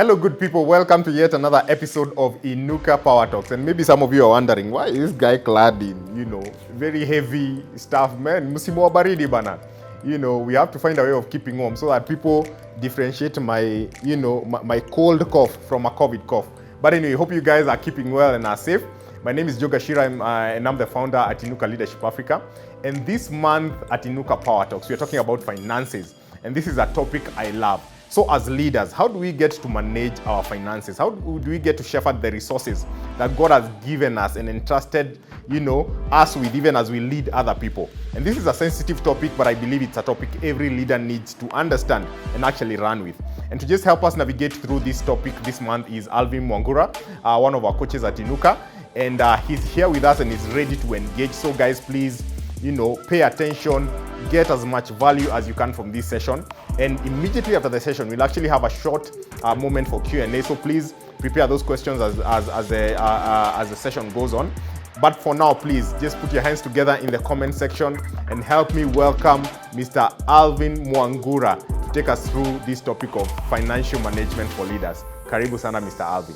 Hello, good people. Welcome to yet another episode of Inuka PowerTalks. And maybe some of you are wondering, why is this guy clad in, very heavy stuff, man? Musimu wa baridi bana. We have to find a way of keeping warm so that people differentiate my, my cold cough from a COVID cough. But anyway, hope you guys are keeping well and are safe. My name is Joga Shira, and I'm the founder at Inuka Leadership Africa. And this month at Inuka PowerTalks, we are talking about finances. And this is a topic I love. So as leaders, how do we get to manage our finances? How do we get to shepherd the resources that God has given us and entrusted, us with, even as we lead other people? And this is a sensitive topic, but I believe it's a topic every leader needs to understand and actually run with. And to just help us navigate through this topic this month is Alvin Mwangura, one of our coaches at Inuka. And he's here with us and he's ready to engage. So guys, please, pay attention, get as much value as you can from this session. And immediately after the session, we'll actually have a short moment for Q&A. So please prepare those questions as the session goes on. But for now, please just put your hands together in the comment section and help me welcome Mr. Alvin Mwangura to take us through this topic of financial management for leaders. Karibu sana, Mr. Alvin.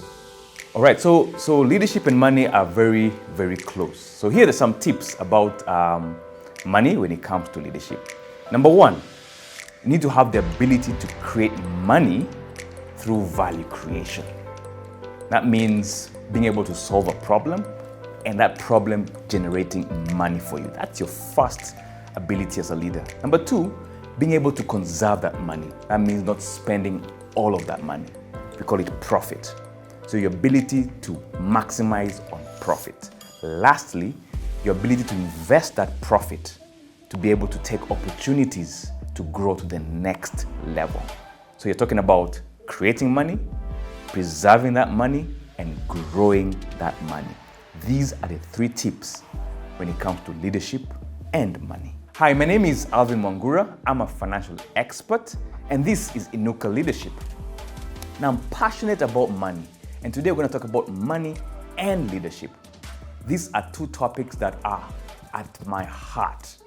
All right, so leadership and money are very, very close. So here are some tips about money when it comes to leadership. Number one, you need to have the ability to create money through value creation. That means being able to solve a problem and that problem generating money for you. That's your first ability as a leader. Number two, being able to conserve that money. That means not spending all of that money. We call it profit. So your ability to maximize on profit. Lastly, your ability to invest that profit to be able to take opportunities to grow to the next level. So you're talking about creating money, preserving that money, and growing that money. These are the three tips when it comes to leadership and money. Hi, my name is Alvin Mwangura. I'm a financial expert, and this is Inuka Leadership. Now, I'm passionate about money, and today we're going to talk about money and leadership. These are two topics that are at my heart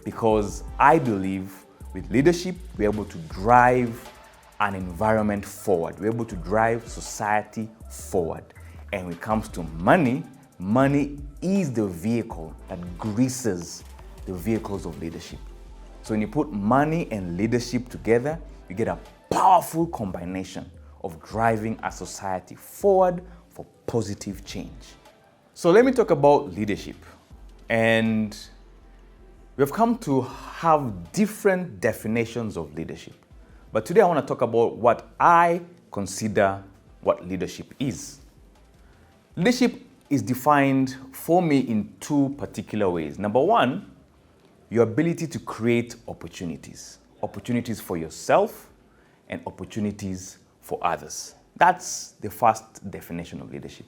because I believe with leadership, we're able to drive an environment forward. We're able to drive society forward. And when it comes to money, money is the vehicle that greases the vehicles of leadership. So when you put money and leadership together, you get a powerful combination of driving a society forward for positive change. So let me talk about leadership. And we've come to have different definitions of leadership. But today I want to talk about what I consider what leadership is. Leadership is defined for me in two particular ways. Number one, your ability to create opportunities. Opportunities for yourself and opportunities for others. That's the first definition of leadership.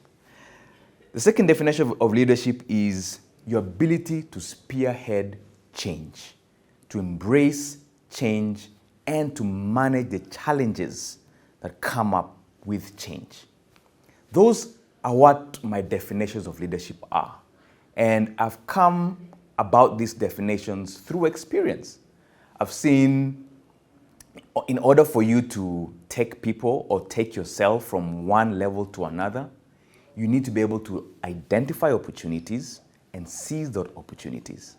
The second definition of leadership is your ability to spearhead change, to embrace change, and to manage the challenges that come up with change. Those are what my definitions of leadership are. And I've come about these definitions through experience. I've seen in order for you to take people or take yourself from one level to another, you need to be able to identify opportunities and seize those opportunities.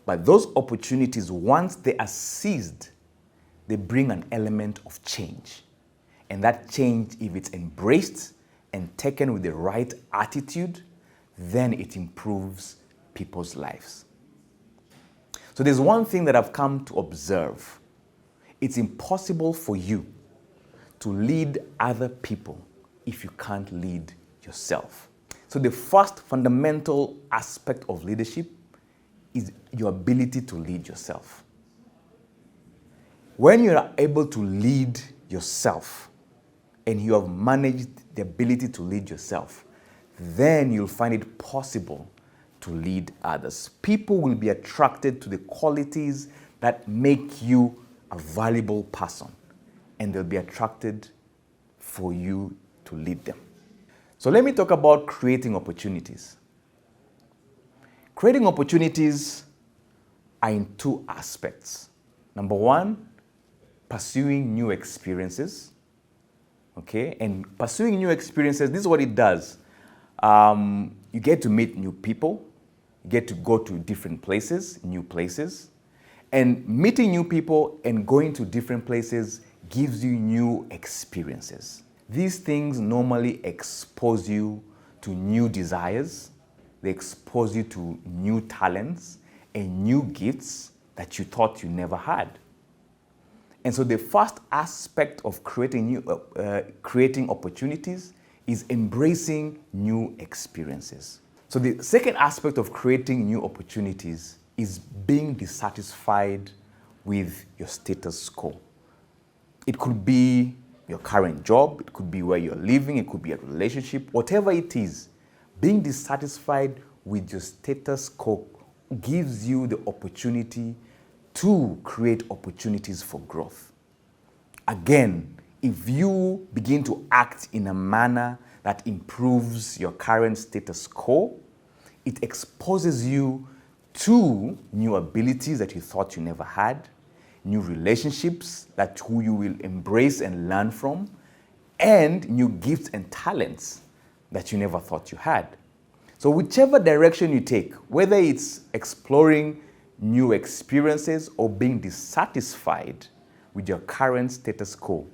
But those opportunities, once they are seized, they bring an element of change. And that change, if it's embraced and taken with the right attitude, then it improves people's lives. So there's one thing that I've come to observe. It's impossible for you to lead other people if you can't lead yourself. So the first fundamental aspect of leadership is your ability to lead yourself. When you are able to lead yourself and you have managed the ability to lead yourself, then you'll find it possible to lead others. People will be attracted to the qualities that make you a valuable person, and they'll be attracted for you to lead them. So let me talk about creating opportunities. Creating opportunities are in two aspects. Number one, pursuing new experiences. okay? And pursuing new experiences, this is what it does. You get to meet new people, you get to go to different places, new places. And meeting new people and going to different places gives you new experiences. These things normally expose you to new desires, they expose you to new talents and new gifts that you thought you never had. And so the first aspect of creating opportunities is embracing new experiences. So the second aspect of creating new opportunities is being dissatisfied with your status quo. It could be your current job, it could be where you're living, it could be a relationship, whatever it is. Being dissatisfied with your status quo gives you the opportunity to create opportunities for growth. Again, if you begin to act in a manner that improves your current status quo, it exposes you to new abilities that you thought you never had, new relationships that who you will embrace and learn from, and new gifts and talents that you never thought you had. So whichever direction you take, whether it's exploring new experiences or being dissatisfied with your current status quo,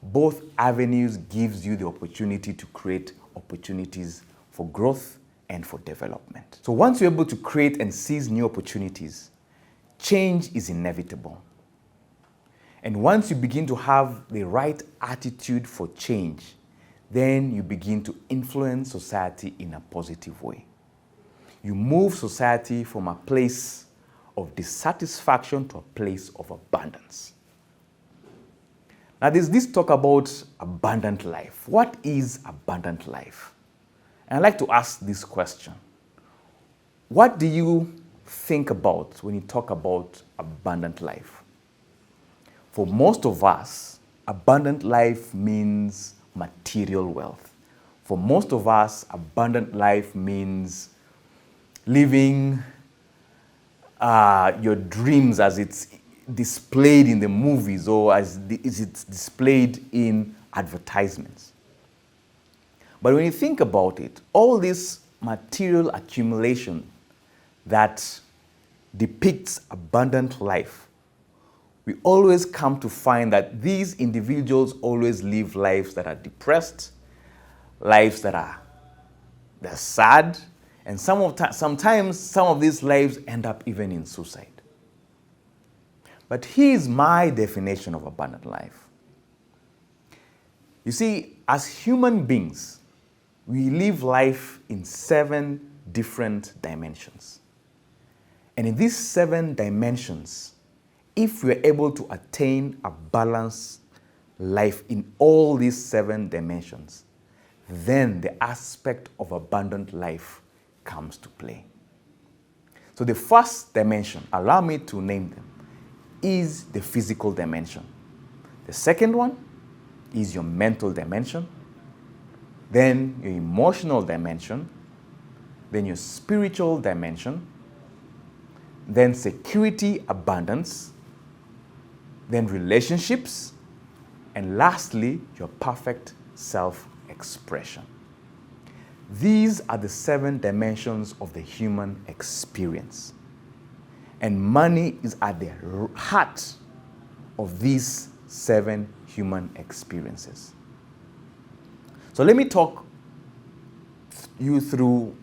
both avenues gives you the opportunity to create opportunities for growth and for development. So once you're able to create and seize new opportunities, change is inevitable. And once you begin to have the right attitude for change, then you begin to influence society in a positive way. You move society from a place of dissatisfaction to a place of abundance. Now there's this talk about abundant life. What is abundant life? And I'd like to ask this question. What do you think about when you talk about abundant life? For most of us, abundant life means material wealth. For most of us, abundant life means living your dreams as it's displayed in the movies or as it's displayed in advertisements. But when you think about it, all this material accumulation that depicts abundant life, we always come to find that these individuals always live lives that are depressed, lives that are they're sad, and sometimes some of these lives end up even in suicide. But here's my definition of abundant life. You see, as human beings, we live life in 7 different dimensions. And in these 7 dimensions, if we're able to attain a balanced life in all these 7 dimensions, then the aspect of abundant life comes to play. So the first dimension, allow me to name them, is the physical dimension. The second one is your mental dimension, then your emotional dimension, then your spiritual dimension, then security, abundance, then relationships, and lastly, your perfect self-expression. These are the 7 dimensions of the human experience. And money is at the heart of these 7 human experiences. So let me talk you through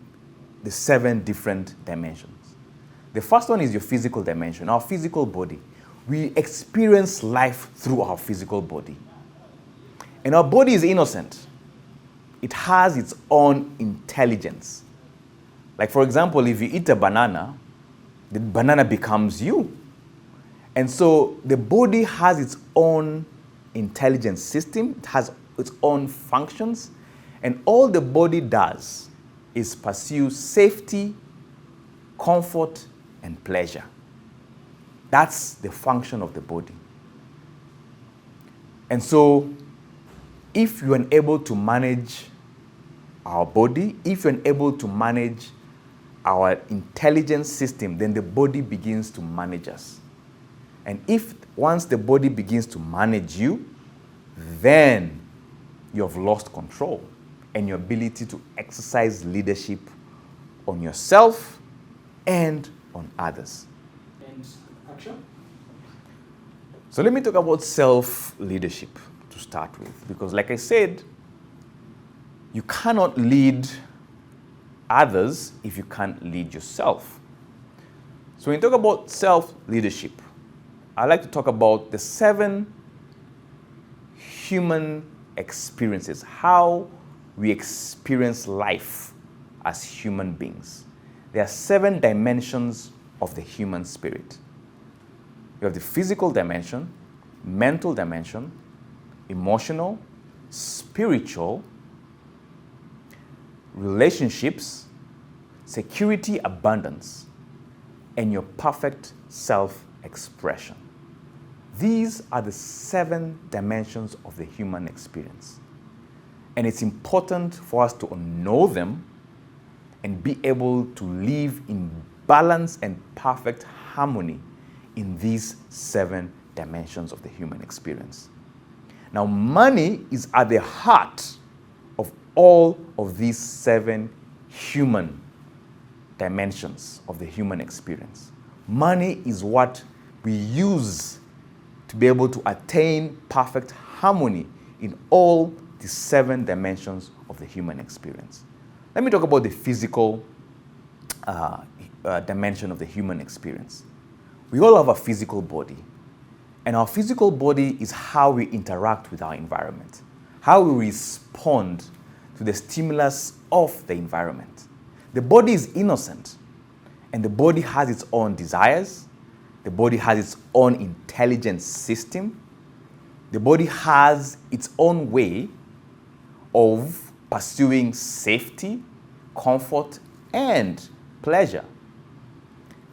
the 7 different dimensions. The first one is your physical dimension, our physical body. We experience life through our physical body. And our body is innocent. It has its own intelligence. Like, for example, if you eat a banana, the banana becomes you. And so the body has its own intelligence system, it has its own functions, and all the body does is pursue safety, comfort, and pleasure. That's the function of the body. And so if you're unable to manage our body, if you're unable to manage our intelligence system, then the body begins to manage us. And if once the body begins to manage you, then you have lost control and your ability to exercise leadership on yourself and on others. And action? So let me talk about self-leadership to start with, because like I said, you cannot lead others if you can't lead yourself. So when you talk about self-leadership, I like to talk about the 7 human experiences, how we experience life as human beings. There are 7 dimensions of the human spirit. You have the physical dimension, mental dimension, emotional, spiritual, relationships, security, abundance, and your perfect self-expression. These are the 7 dimensions of the human experience. And it's important for us to know them and be able to live in balance and perfect harmony in these 7 dimensions of the human experience. Now, money is at the heart of all of these 7 human dimensions of the human experience. Money is what we use to be able to attain perfect harmony in all the 7 dimensions of the human experience. Let me talk about the physical dimension of the human experience. We all have a physical body, and our physical body is how we interact with our environment, how we respond to the stimulus of the environment. The body is innocent, and the body has its own desires. The body has its own intelligence system. The body has its own way of pursuing safety, comfort, and pleasure.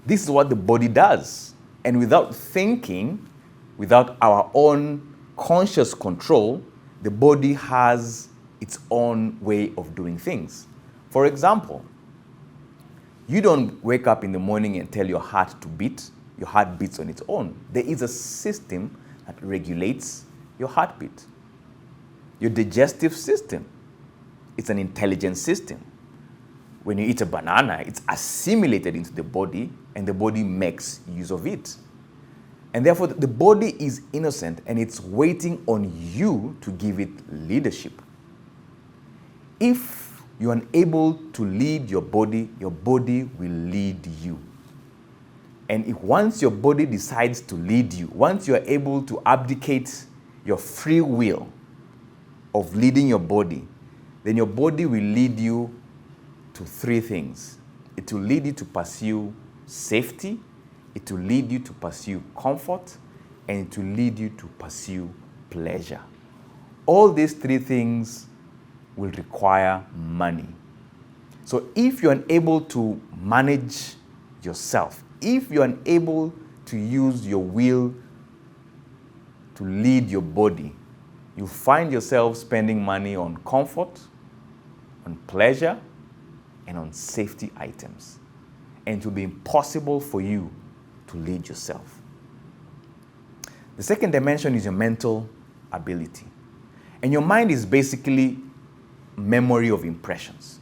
This is what the body does. And without thinking, without our own conscious control, the body has its own way of doing things. For example, you don't wake up in the morning and tell your heart to beat. Your heart beats on its own. There is a system that regulates your heartbeat. Your digestive system, it's an intelligent system. When you eat a banana, it's assimilated into the body and the body makes use of it. And therefore, the body is innocent and it's waiting on you to give it leadership. If you're unable to lead your body will lead you. And if once your body decides to lead you, once you're able to abdicate your free will of leading your body, then your body will lead you to 3 things. It will lead you to pursue safety, it will lead you to pursue comfort, and it will lead you to pursue pleasure. All these 3 things will require money. So if you're unable to manage yourself, if you're unable to use your will to lead your body, you find yourself spending money on comfort, on pleasure, and on safety items. And it will be impossible for you to lead yourself. The second dimension is your mental ability. And your mind is basically memory of impressions.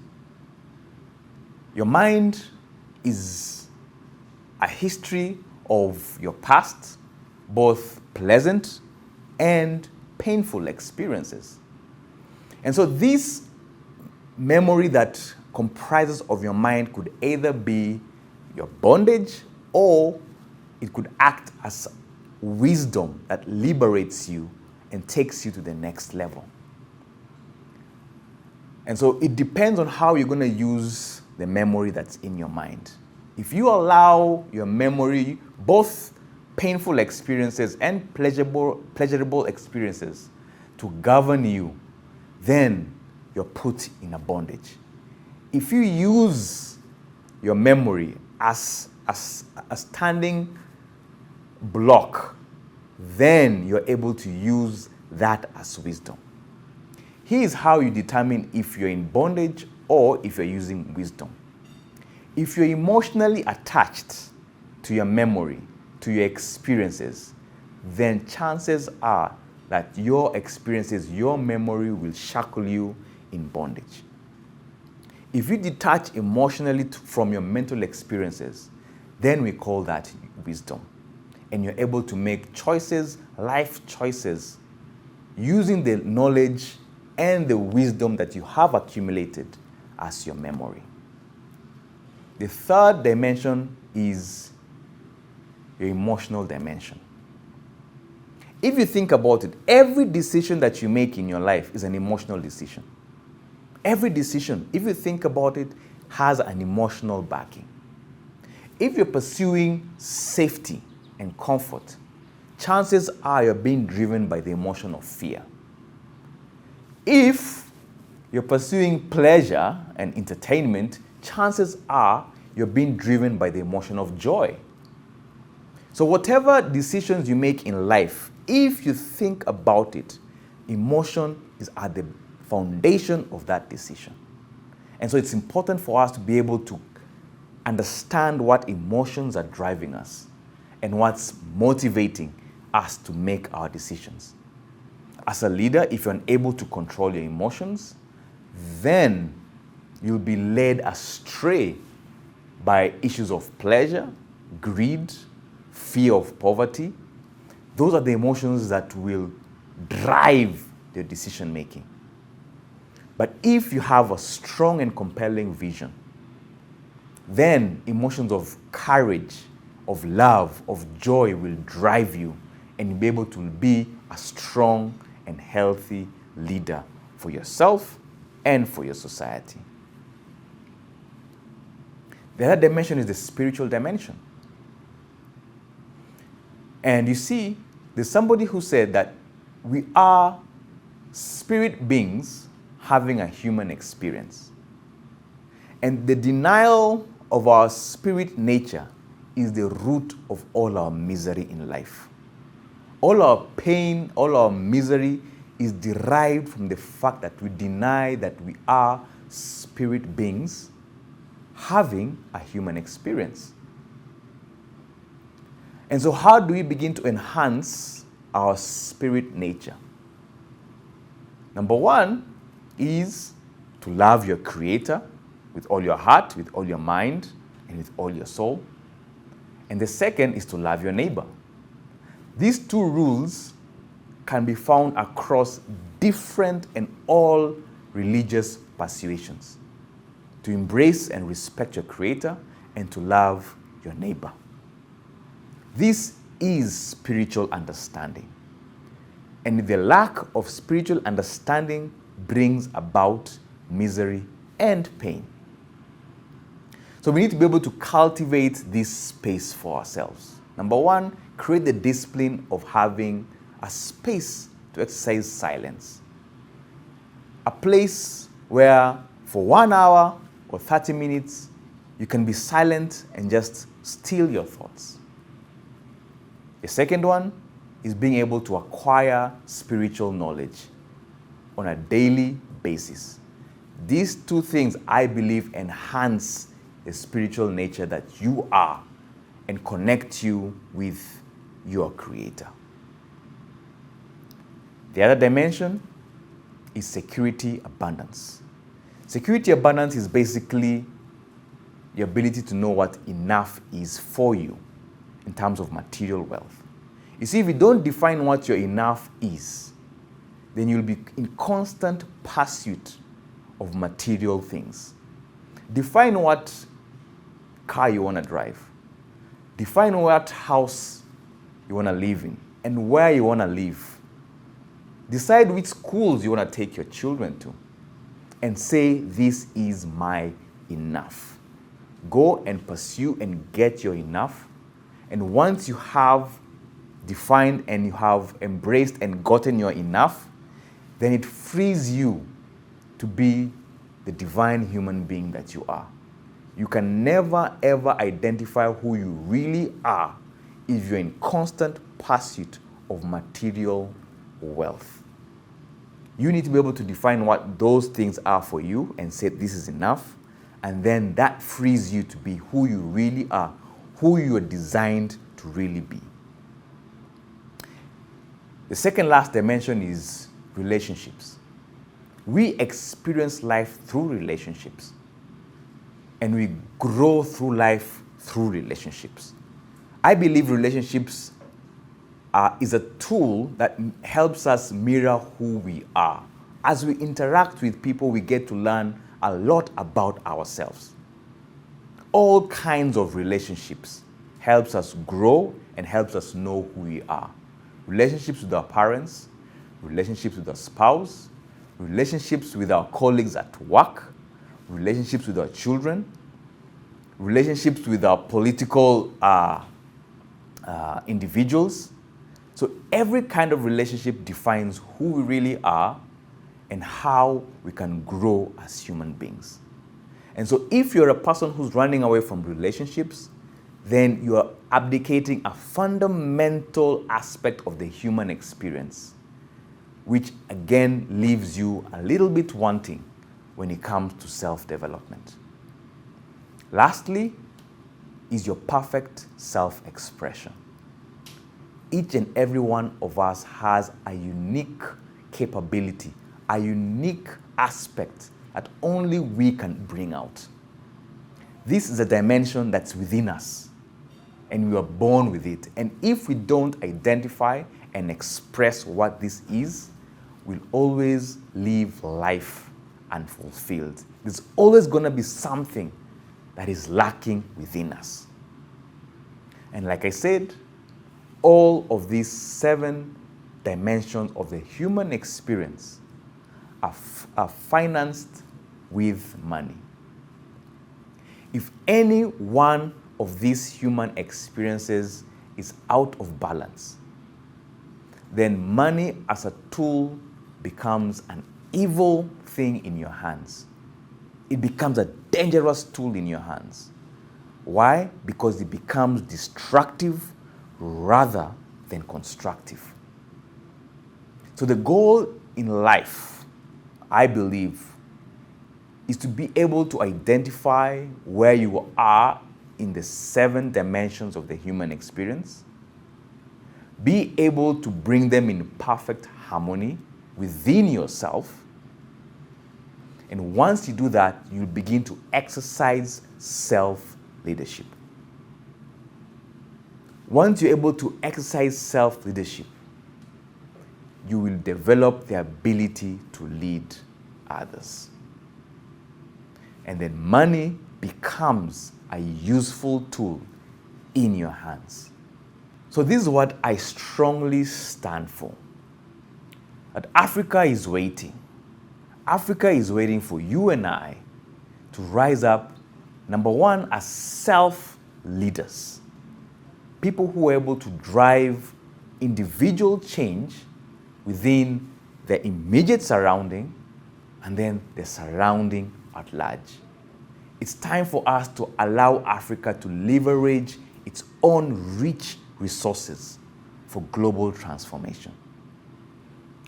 Your mind is a history of your past, both pleasant and painful experiences. And so this memory that comprises of your mind could either be your bondage or it could act as wisdom that liberates you and takes you to the next level. And so it depends on how you're going to use the memory that's in your mind. If you allow your memory, both painful experiences and pleasurable experiences, to govern you, then you're put in a bondage. If you use your memory as a standing block, then you're able to use that as wisdom. Here's how you determine if you're in bondage or if you're using wisdom. If you're emotionally attached to your memory, to your experiences, then chances are that your experiences, your memory will shackle you in bondage. If you detach emotionally from your mental experiences, then we call that wisdom. And you're able to make choices, life choices, using the knowledge and the wisdom that you have accumulated as your memory. The third dimension is your emotional dimension. If you think about it, every decision that you make in your life is an emotional decision. Every decision, if you think about it, has an emotional backing. If you're pursuing safety and comfort, chances are you're being driven by the emotion of fear. If you're pursuing pleasure and entertainment, chances are you're being driven by the emotion of joy. So whatever decisions you make in life, if you think about it, emotion is at the foundation of that decision. And so it's important for us to be able to understand what emotions are driving us and what's motivating us to make our decisions. As a leader, if you're unable to control your emotions, then you'll be led astray by issues of pleasure, greed, fear of poverty. Those are the emotions that will drive your decision making. But if you have a strong and compelling vision, then emotions of courage, of love, of joy will drive you, and you'll be able to be a strong and healthy leader for yourself and for your society. The other dimension is the spiritual dimension. And you see, there's somebody who said that we are spirit beings having a human experience. And the denial of our spirit nature is the root of all our misery in life. All our pain, all our misery is derived from the fact that we deny that we are spirit beings having a human experience. And so how do we begin to enhance our spirit nature? Number one is to love your Creator with all your heart, with all your mind, and with all your soul. And the second is to love your neighbor. These two rules can be found across different and all religious persuasions. To embrace and respect your Creator and to love your neighbor. This is spiritual understanding. And the lack of spiritual understanding brings about misery and pain. So we need to be able to cultivate this space for ourselves. Number one, create the discipline of having a space to exercise silence. A place where for 1 hour or 30 minutes, you can be silent and just still your thoughts. The second one is being able to acquire spiritual knowledge on a daily basis. These two things, I believe, enhance the spiritual nature that you are and connect you with your Creator. The other dimension is security abundance. Security abundance is basically the ability to know what enough is for you in terms of material wealth. You see, if you don't define what your enough is, then you'll be in constant pursuit of material things. Define what car you want to drive. Define what house you want to live in and where you want to live. Decide which schools you want to take your children to and say, this is my enough. Go and pursue and get your enough. And once you have defined and you have embraced and gotten your enough, then it frees you to be the divine human being that you are. You can never ever identify who you really are if you're in constant pursuit of material wealth. You need to be able to define what those things are for you and say this is enough, and then that frees you to be who you really are, who you are designed to really be. The second last dimension is relationships. We experience life through relationships, and we grow through life through relationships. I believe relationships is a tool that helps us mirror who we are. As we interact with people, we get to learn a lot about ourselves. All kinds of relationships helps us grow and helps us know who we are. Relationships with our parents, relationships with our spouse, relationships with our colleagues at work, relationships with our children, relationships with our political individuals. So every kind of relationship defines who we really are and how we can grow as human beings. And so if you're a person who's running away from relationships, then you are abdicating a fundamental aspect of the human experience, which again leaves you a little bit wanting when it comes to self-development. Lastly is your perfect self-expression. Each and every one of us has a unique capability, a unique aspect that only we can bring out. This is a dimension that's within us, and we are born with it. And if we don't identify and express what this is, we'll always live life unfulfilled. There's always going to be something that is lacking within us. And like I said, all of these 7 dimensions of the human experience are financed with money. If any one of these human experiences is out of balance, then money as a tool becomes an evil thing in your hands. It becomes a dangerous tool in your hands. Why? Because it becomes destructive rather than constructive. So the goal in life, I believe, is to be able to identify where you are in the 7 dimensions of the human experience, be able to bring them in perfect harmony within yourself, and once you do that, you begin to exercise self-leadership. Once you're able to exercise self-leadership, you will develop the ability to lead others. And then money becomes a useful tool in your hands. So this is what I strongly stand for. That Africa is waiting. Africa is waiting for you and I to rise up, number one, as self-leaders. People who are able to drive individual change within their immediate surrounding and then the surrounding at large. It's time for us to allow Africa to leverage its own rich resources for global transformation.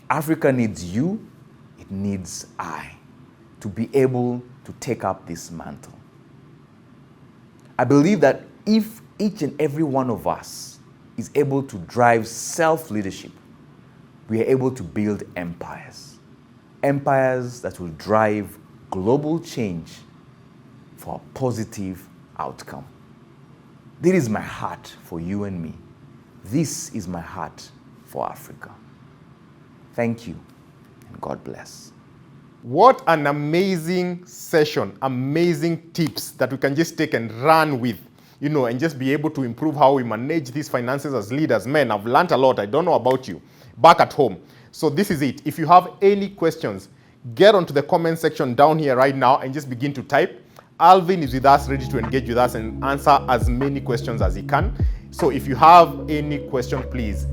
Africa needs you, it needs I, to be able to take up this mantle. I believe that if each and every one of us is able to drive self-leadership, we are able to build empires. Empires that will drive global change for a positive outcome. This is my heart for you and me. This is my heart for Africa. Thank you, and God bless. What an amazing session, amazing tips that we can just take and run with, and just be able to improve how we manage these finances as leaders. Man, I've learned a lot. I don't know about you back at home. So this is it. If you have any questions, get onto the comment section down here right now and just begin to type. Alvin is with us, ready to engage with us and answer as many questions as he can. So if you have any question, please,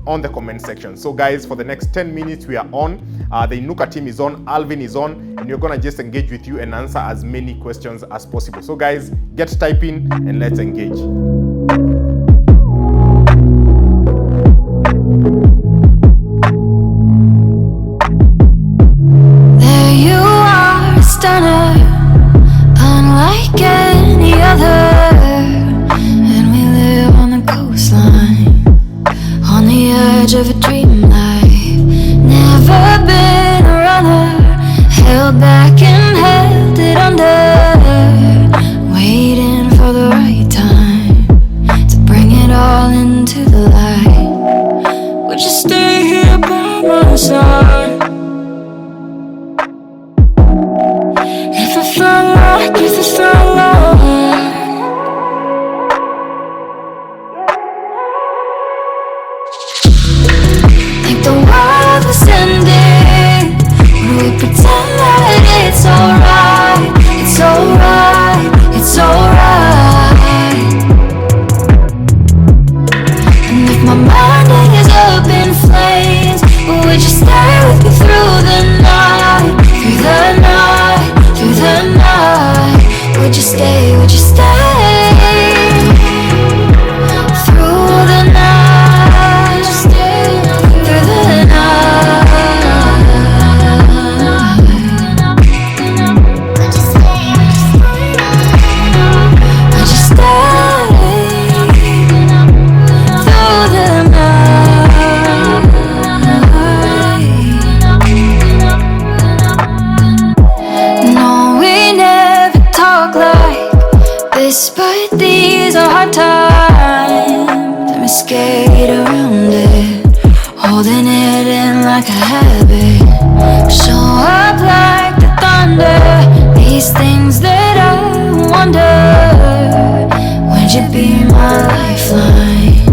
on the comment section. So guys, for the next 10 minutes, we are on. The Inuka team is on, Alvin is on, and we're gonna just engage with you and answer as many questions as possible. So guys, get typing and let's engage. There you are, a stunner, unlike any other. And we live on the coastline, on the edge of a dream life. these are hard times. Let me skate around it, holding it in like a habit. Show up like the thunder. These things that I wonder. Would you be my lifeline?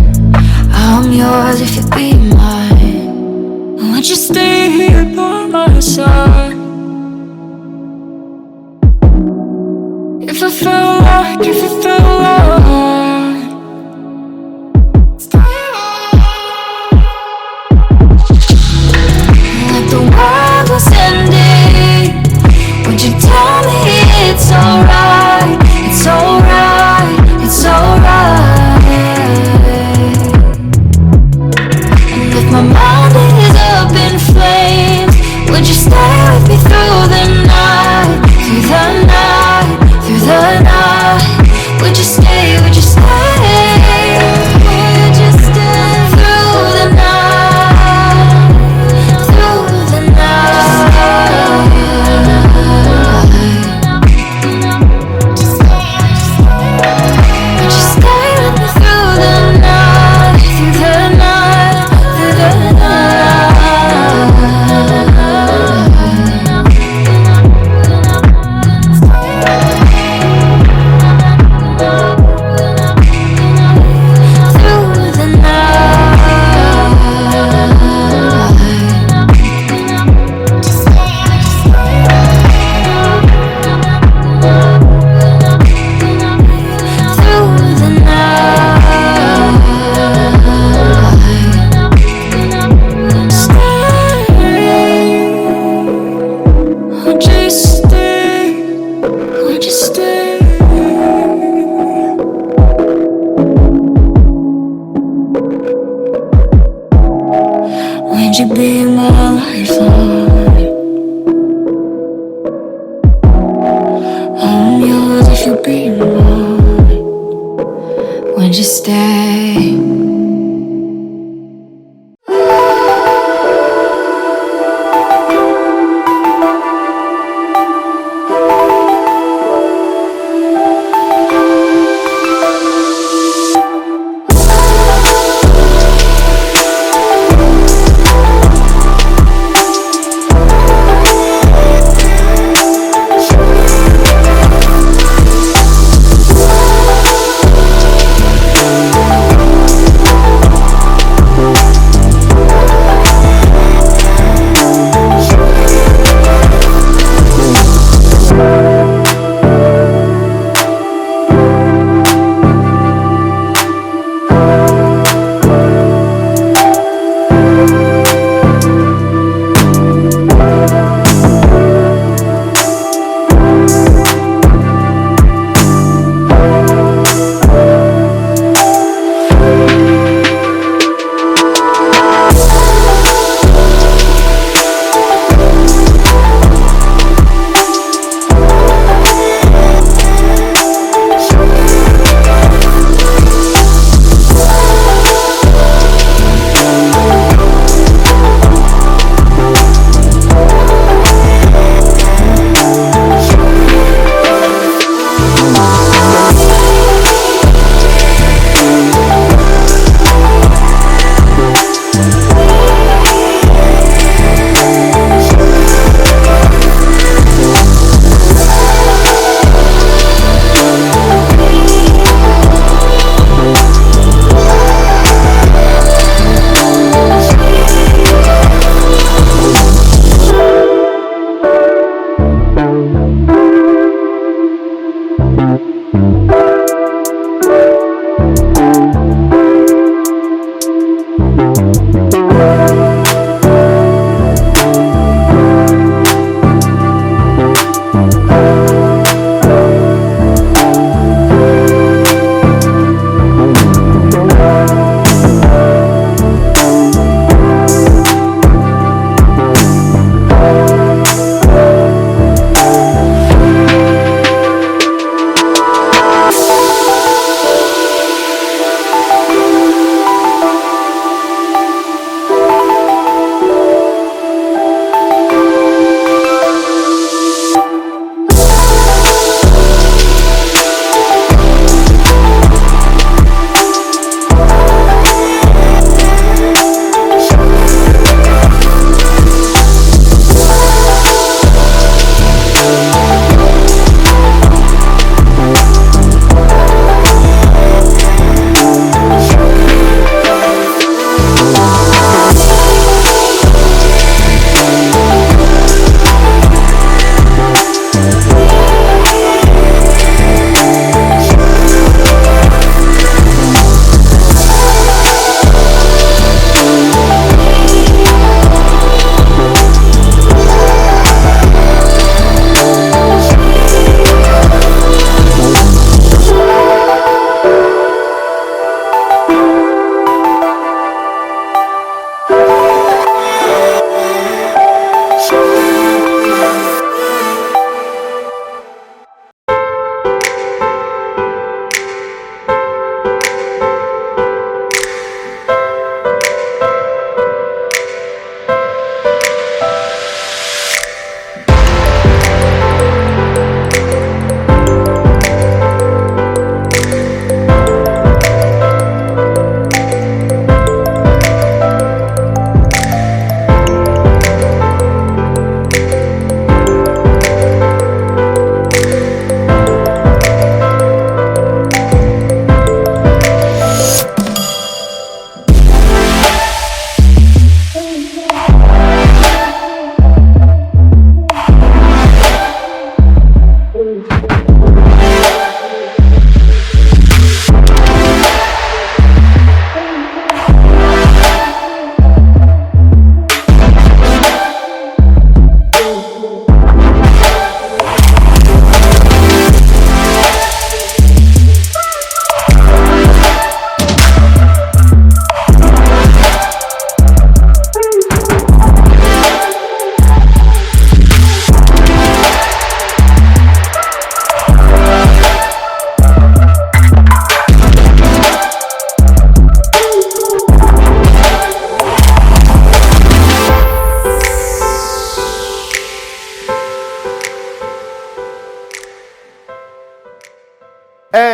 I'm yours if you be mine. Would you stay here by my side? If I felt like like the world was ending, would you tell me it's alright, it's alright, it's alright? And if my mind is up in flames, would you stay with me through the night, through the night, through the night? Would you stay, would you stay? Would you stay through the night, through the night? Would you stay with me through the night, through the night, through the night? Through the night, through the night. Stay, would you stay? Would you stay? Would you be my lifeline? I'm yours if you be mine. Would you stay?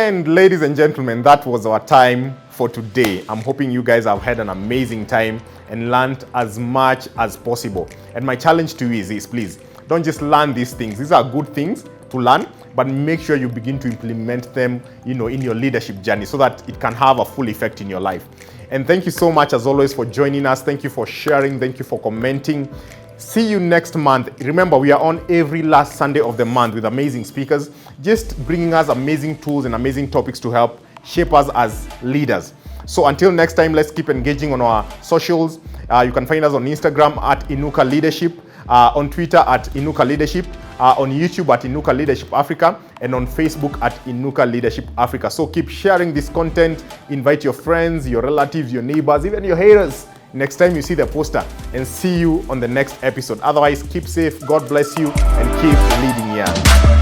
And ladies and gentlemen, that was our time for today. I'm hoping you guys have had an amazing time and learned as much as possible. And my challenge to you is this, please, don't just learn these things. These are good things to learn, but make sure you begin to implement them, in your leadership journey so that it can have a full effect in your life. And thank you so much as always for joining us. Thank you for sharing. Thank you for commenting. See you next month. Remember, we are on every last Sunday of the month with amazing speakers, just bringing us amazing tools and amazing topics to help shape us as leaders. So until next time, let's keep engaging on our socials. You can find us on Instagram at Inuka Leadership, on Twitter at Inuka Leadership, on YouTube at Inuka Leadership Africa, and on Facebook at Inuka Leadership Africa. So keep sharing this content. Invite your friends, your relatives, your neighbors, even your haters next time you see the poster, and see you on the next episode. Otherwise, keep safe, God bless you, and keep leading young.